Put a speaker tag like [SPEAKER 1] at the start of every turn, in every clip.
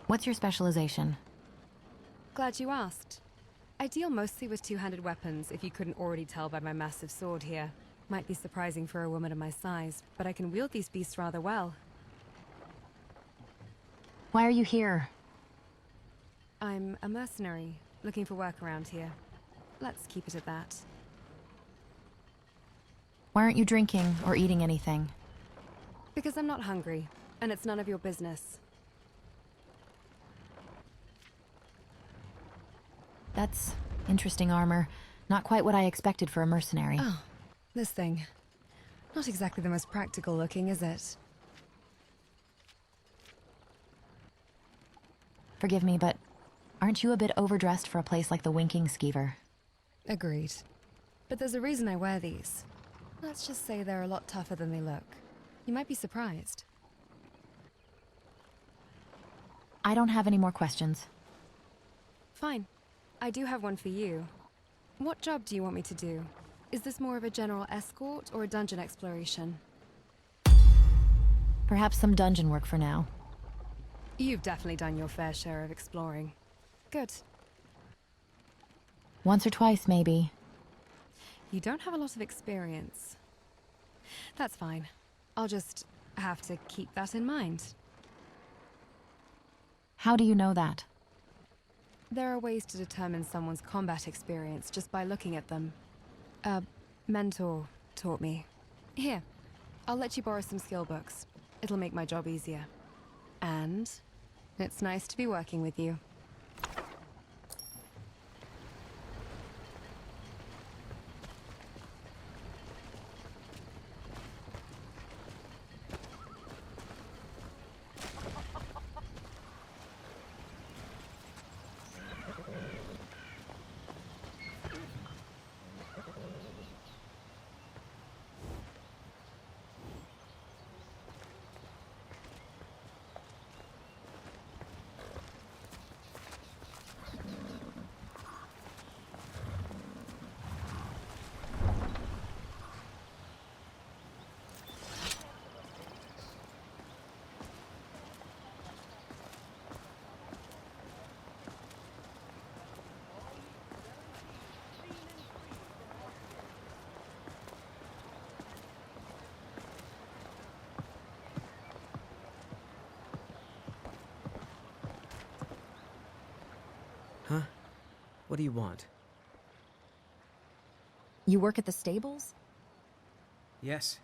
[SPEAKER 1] What's your specialization?
[SPEAKER 2] Glad you asked. I deal mostly with two-handed weapons, if you couldn't already tell by my massive sword here. Might be surprising for a woman of my size, but I can wield these beasts rather well.
[SPEAKER 1] Why are you here?
[SPEAKER 2] I'm a mercenary, looking for work around here. Let's keep it at that.
[SPEAKER 1] Why aren't you drinking or eating anything?
[SPEAKER 2] Because I'm not hungry, and it's none of your business.
[SPEAKER 1] That's interesting armor. Not quite what I expected for a mercenary.
[SPEAKER 2] Oh, this thing. Not exactly the most practical looking, is it?
[SPEAKER 1] Forgive me, but aren't you a bit overdressed for a place like the Winking Skeever?
[SPEAKER 2] Agreed. But there's a reason I wear these. Let's just say they're a lot tougher than they look. You might be surprised.
[SPEAKER 1] I don't have any more questions.
[SPEAKER 2] Fine. I do have one for you. What job do you want me to do? Is this more of a general escort or a dungeon exploration?
[SPEAKER 1] Perhaps some dungeon work for now.
[SPEAKER 2] You've definitely done your fair share of exploring. Good.
[SPEAKER 1] Once or twice, maybe.
[SPEAKER 2] You don't have a lot of experience. That's fine. I'll just have to keep that in mind.
[SPEAKER 1] How do you know that?
[SPEAKER 2] There are ways to determine someone's combat experience just by looking at them. A mentor taught me. Here, I'll let you borrow some skill books. It'll make my job easier. And it's nice to be working with you.
[SPEAKER 3] Huh? What do you want?
[SPEAKER 1] You work at the stables?
[SPEAKER 3] Yes.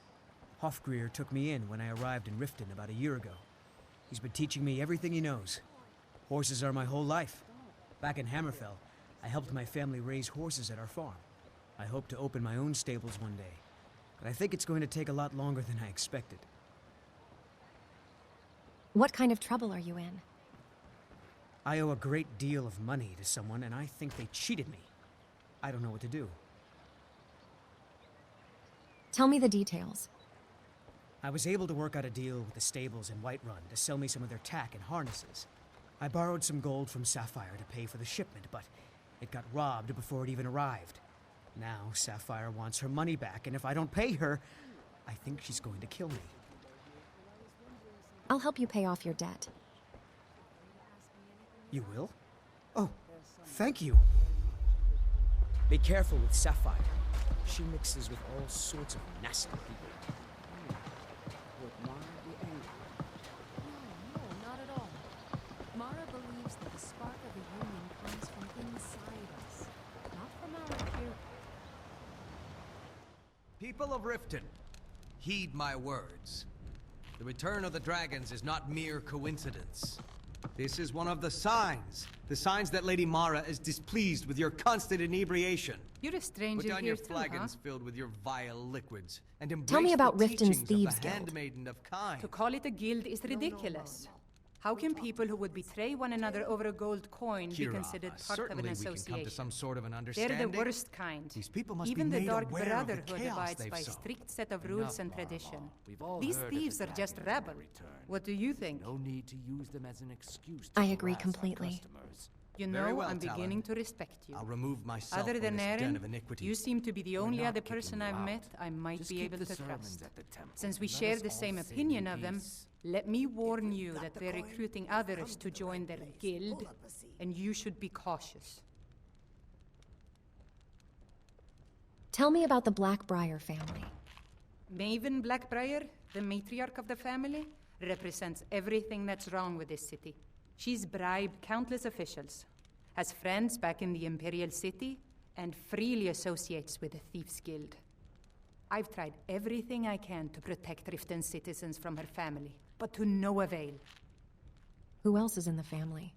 [SPEAKER 3] Hofgreer took me in when I arrived in Riften about a year ago. He's been teaching me everything he knows. Horses are my whole life. Back in Hammerfell, I helped my family raise horses at our farm. I hope to open my own stables one day, but I think it's going to take a lot longer than I expected.
[SPEAKER 4] What kind of trouble are you in?
[SPEAKER 3] I owe a great deal of money to someone, and I think they cheated me. I don't know what to do.
[SPEAKER 4] Tell me the details.
[SPEAKER 3] I was able to work out a deal with the stables in Whiterun to sell me some of their tack and harnesses. I borrowed some gold from Sapphire to pay for the shipment, but it got robbed before it even arrived. Now Sapphire wants her money back, and if I don't pay her, I think she's going to kill me.
[SPEAKER 4] I'll help you pay off your debt.
[SPEAKER 3] You will? Oh, thank you. Be careful with Sapphire. She mixes with all sorts of nasty people.
[SPEAKER 5] No, not at all. Mara believes that the spark of the union comes from inside us, not from our appearance.
[SPEAKER 6] People of Riften, heed my words. The return of the dragons is not mere coincidence. This is one of the signs that Lady Mara is displeased with your constant inebriation.
[SPEAKER 5] You're a stranger
[SPEAKER 6] Put down
[SPEAKER 5] here
[SPEAKER 6] your
[SPEAKER 5] too,
[SPEAKER 6] flagons
[SPEAKER 5] huh?
[SPEAKER 6] filled with your vile liquids, and embrace
[SPEAKER 4] Tell me about
[SPEAKER 6] the
[SPEAKER 4] Riften's
[SPEAKER 6] teachings
[SPEAKER 4] Thieves'
[SPEAKER 6] of the
[SPEAKER 4] Guild.
[SPEAKER 6] Handmaiden of Kind.
[SPEAKER 5] To call it a guild is ridiculous. How can people who would betray one another over a gold coin be
[SPEAKER 6] Kira,
[SPEAKER 5] considered part of
[SPEAKER 6] certainly
[SPEAKER 5] an
[SPEAKER 6] we can come to
[SPEAKER 5] association?
[SPEAKER 6] some sort of an
[SPEAKER 5] They're
[SPEAKER 6] understanding.
[SPEAKER 5] the worst kind.
[SPEAKER 6] These people must
[SPEAKER 5] Even
[SPEAKER 6] be
[SPEAKER 5] the
[SPEAKER 6] made
[SPEAKER 5] Dark
[SPEAKER 6] aware of the
[SPEAKER 5] Brotherhood
[SPEAKER 6] chaos
[SPEAKER 5] abides
[SPEAKER 6] they've
[SPEAKER 5] by a
[SPEAKER 6] sown.
[SPEAKER 5] strict set of rules and tradition.
[SPEAKER 7] We've all
[SPEAKER 5] These
[SPEAKER 7] heard of
[SPEAKER 5] thieves
[SPEAKER 7] the
[SPEAKER 5] are just
[SPEAKER 7] dragons on
[SPEAKER 5] rabble.
[SPEAKER 7] the return.
[SPEAKER 5] What do you think?
[SPEAKER 7] No need to use them as an excuse to
[SPEAKER 4] I agree
[SPEAKER 7] harass our
[SPEAKER 4] completely.
[SPEAKER 7] customers. You
[SPEAKER 6] Very
[SPEAKER 7] know,
[SPEAKER 6] well,
[SPEAKER 7] I'm
[SPEAKER 6] Talon.
[SPEAKER 7] beginning to respect you.
[SPEAKER 6] I'll remove myself
[SPEAKER 7] Other
[SPEAKER 6] from
[SPEAKER 7] than
[SPEAKER 6] this den
[SPEAKER 7] Eren,
[SPEAKER 6] of iniquity.
[SPEAKER 7] you seem to be the
[SPEAKER 8] We're
[SPEAKER 7] only
[SPEAKER 8] not
[SPEAKER 7] other
[SPEAKER 8] kicking
[SPEAKER 7] person
[SPEAKER 8] you
[SPEAKER 7] I've
[SPEAKER 8] out.
[SPEAKER 7] met I might
[SPEAKER 8] Just
[SPEAKER 7] be
[SPEAKER 8] keep
[SPEAKER 7] able
[SPEAKER 8] the
[SPEAKER 7] to
[SPEAKER 8] sermons
[SPEAKER 7] trust.
[SPEAKER 8] at the temple.
[SPEAKER 7] Since we
[SPEAKER 8] Let
[SPEAKER 7] share
[SPEAKER 8] us
[SPEAKER 7] the
[SPEAKER 8] all
[SPEAKER 7] same
[SPEAKER 8] sing in
[SPEAKER 7] opinion of them,
[SPEAKER 8] peace.
[SPEAKER 7] let me warn you that they're recruiting others to join their guild, and you should be cautious.
[SPEAKER 4] Tell me about the Blackbriar family.
[SPEAKER 7] Maven Blackbriar, the matriarch of the family, represents everything that's wrong with this city. She's bribed countless officials, has friends back in the Imperial City, and freely associates with the Thieves Guild. I've tried everything I can to protect Riften citizens from her family, but to no avail.
[SPEAKER 4] Who else is in the family?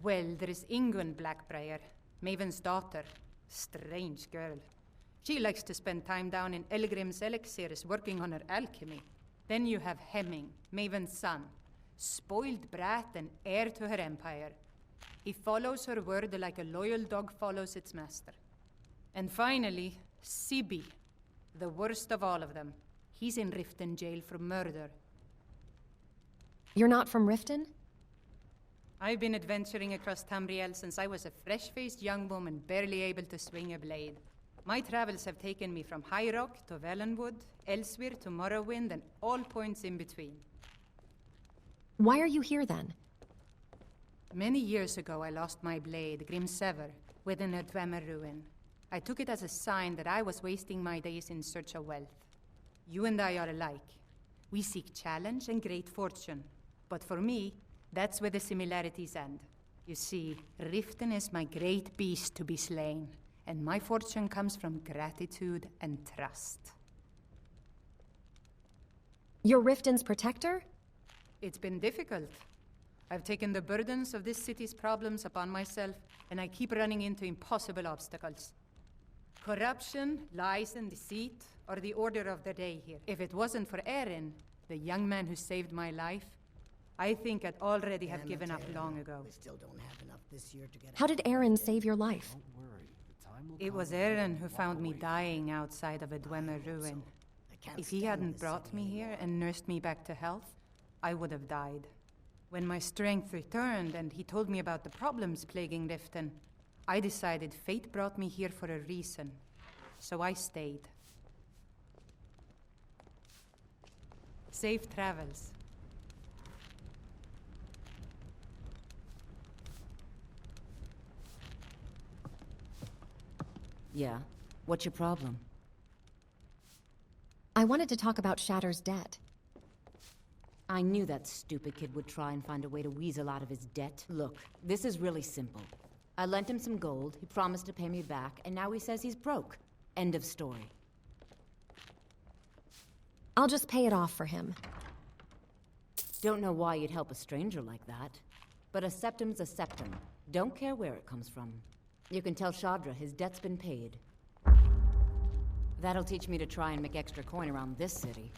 [SPEAKER 7] Well, there is Ingun Blackbriar, Maven's daughter. Strange girl. She likes to spend time down in Elgrim's elixirs working on her alchemy. Then you have Hemming, Maven's son. Spoiled brat and heir to her empire. He follows her word like a loyal dog follows its master. And finally, Sibi, the worst of all of them. He's in Riften jail for murder.
[SPEAKER 4] You're not from Riften?
[SPEAKER 7] I've been adventuring across Tamriel since I was a fresh-faced young woman barely able to swing a blade. My travels have taken me from High Rock to Valenwood, elsewhere to Morrowind, and all points in between.
[SPEAKER 4] Why are you here then?
[SPEAKER 7] Many years ago, I lost my blade, Grimsever, within a Dwemer ruin. I took it as a sign that I was wasting my days in search of wealth. You and I are alike. We seek challenge and great fortune. But for me, that's where the similarities end. You see, Riften is my great beast to be slain, and my fortune comes from gratitude and trust.
[SPEAKER 4] You're Riften's protector?
[SPEAKER 7] It's been difficult. I've taken the burdens of this city's problems upon myself, and I keep running into impossible obstacles. Corruption, lies and deceit are the order of the day here. If it wasn't for Eren, the young man who saved my life, I think I'd already have given up long ago.
[SPEAKER 9] We still don't have enough this year to get
[SPEAKER 4] How did Eren save your life?
[SPEAKER 8] Don't worry, the time will
[SPEAKER 7] It
[SPEAKER 8] come
[SPEAKER 7] was
[SPEAKER 8] when you
[SPEAKER 7] Eren
[SPEAKER 8] can
[SPEAKER 7] who
[SPEAKER 8] walk
[SPEAKER 7] found me
[SPEAKER 8] away from
[SPEAKER 7] dying outside of a Dwemer ruin.
[SPEAKER 9] I can't
[SPEAKER 7] If he
[SPEAKER 9] stand
[SPEAKER 7] hadn't
[SPEAKER 9] this
[SPEAKER 7] brought
[SPEAKER 9] city
[SPEAKER 7] me
[SPEAKER 9] anymore.
[SPEAKER 7] here and nursed me back to health, I would have died. When my strength returned and he told me about the problems plaguing Riften, I decided fate brought me here for a reason. So I stayed. Safe travels.
[SPEAKER 10] Yeah? What's your problem?
[SPEAKER 4] I wanted to talk about Shadr's debt.
[SPEAKER 10] I knew that stupid kid would try and find a way to weasel out of his debt. Look, this is really simple. I lent him some gold, he promised to pay me back, and now he says he's broke. End of story.
[SPEAKER 4] I'll just pay it off for him.
[SPEAKER 10] Don't know why you'd help a stranger like that. But a septum's a septum. Don't care where it comes from. You can tell Shadr his debt's been paid. That'll teach me to try and make extra coin around this city.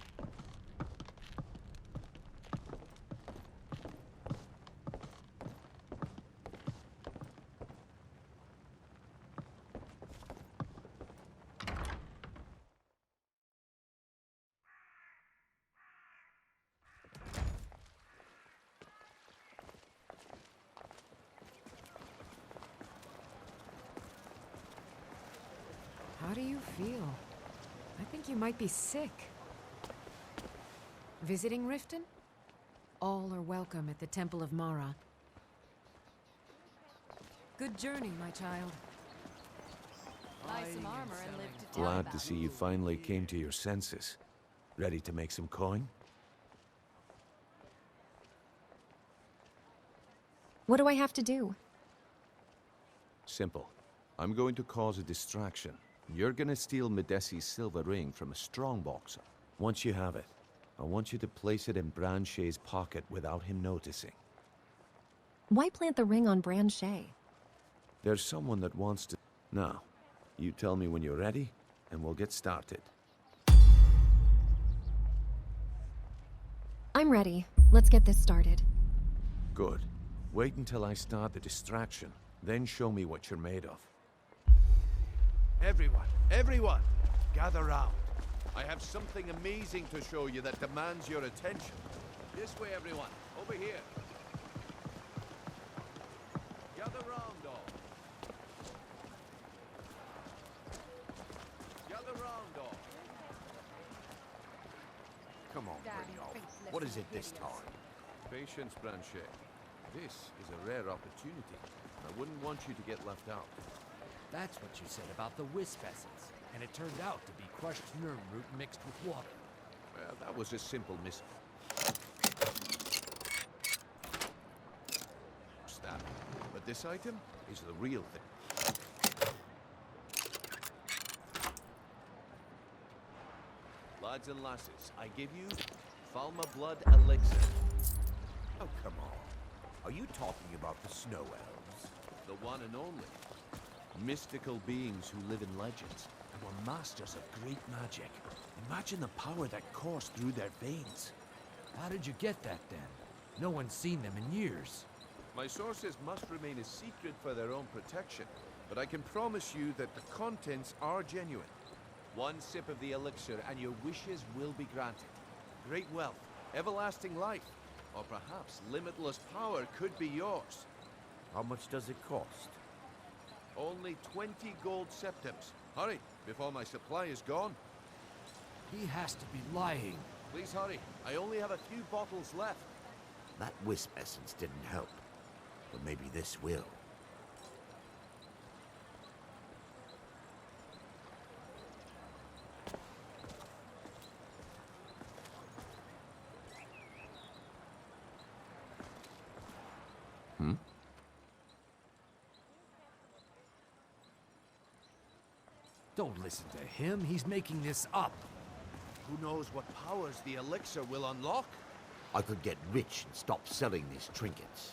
[SPEAKER 5] How do you feel? I think you might be sick. Visiting Riften? All are welcome at the Temple of Mara. Good journey, my child.
[SPEAKER 11] Buy some armor and live to tell
[SPEAKER 8] Glad
[SPEAKER 11] about
[SPEAKER 8] to
[SPEAKER 11] it.
[SPEAKER 8] see you finally came to your senses. Ready to make some coin?
[SPEAKER 4] What do I have to do?
[SPEAKER 8] Simple. I'm going to cause a distraction. You're gonna steal Medesi's silver ring from a strongboxer. Once you have it, I want you to place it in Branche's pocket without him noticing.
[SPEAKER 4] Why plant the ring on Branche?
[SPEAKER 8] There's someone that wants to... Now, you tell me when you're ready, and we'll get started.
[SPEAKER 4] I'm ready. Let's get this started.
[SPEAKER 8] Good. Wait until I start the distraction, then show me what you're made of. Everyone, gather round. I have something amazing to show you that demands your attention. This way, everyone. Over here. Gather round, all. Gather round, all.
[SPEAKER 12] Come on, Brignoff. What is it this time?
[SPEAKER 8] Patience, Branchet. This is a rare opportunity. I wouldn't want you to get left out.
[SPEAKER 12] That's what you said about the wisp essence. And it turned out to be crushed nerm root mixed with water.
[SPEAKER 8] Well, that was a simple miss. That. But this item is the real thing. Lads and lasses, I give you Falma Blood Elixir.
[SPEAKER 12] Oh, come on. Are you talking about the snow elves?
[SPEAKER 8] The one and only. Mystical beings who live in legends
[SPEAKER 12] And were masters of great magic. Imagine the power that coursed through their veins. How did you get that, then? No one's seen them in years.
[SPEAKER 8] My sources must remain a secret for their own protection, but I can promise you that the contents are genuine. One sip of the elixir and your wishes will be granted. Great wealth, everlasting life, or perhaps limitless power could be yours.
[SPEAKER 12] How much does it cost?
[SPEAKER 8] Only 20 gold septims. Hurry, before my supply is gone.
[SPEAKER 12] He has to be lying.
[SPEAKER 8] Please hurry. I only have a few bottles left.
[SPEAKER 12] That wisp essence didn't help. But maybe this will. Don't listen to him. He's making this up.
[SPEAKER 8] Who knows what powers the elixir will unlock?
[SPEAKER 12] I could get rich and stop selling these trinkets.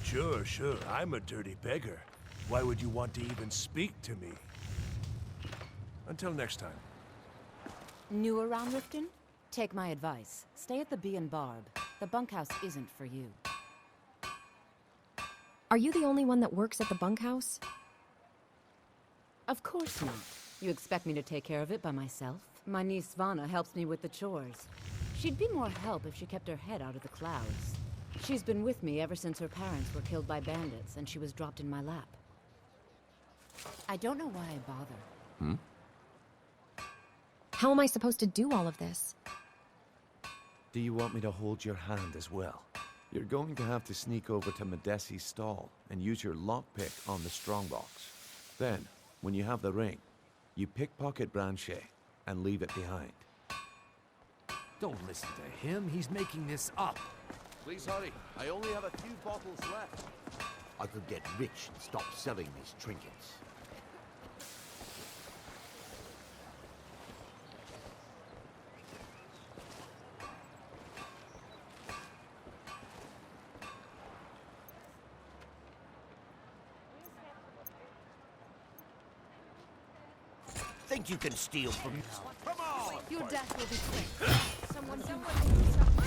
[SPEAKER 13] Sure, sure. I'm a dirty beggar. Why would you want to even speak to me? Until next time.
[SPEAKER 10] New around Riften? Take my advice. Stay at the Bee and Barb. The bunkhouse isn't for you.
[SPEAKER 4] Are you the only one that works at the bunkhouse?
[SPEAKER 10] Of course not. You expect me to take care of it by myself? My niece Svana helps me with the chores. She'd be more help if she kept her head out of the clouds. She's been with me ever since her parents were killed by bandits and she was dropped in my lap. I don't know why I bother.
[SPEAKER 4] How am I supposed to do all of this?
[SPEAKER 8] Do you want me to hold your hand as well? You're going to have to sneak over to Modessi's stall and use your lockpick on the strongbox. Then, when you have the ring, you pickpocket Branchet and leave it behind.
[SPEAKER 12] Don't listen to him. He's making this up.
[SPEAKER 8] Please hurry. I only have a few bottles left.
[SPEAKER 12] I could get rich and stop selling these trinkets.
[SPEAKER 9] Think you can steal from me?
[SPEAKER 5] Your death will be quick. Someone do something.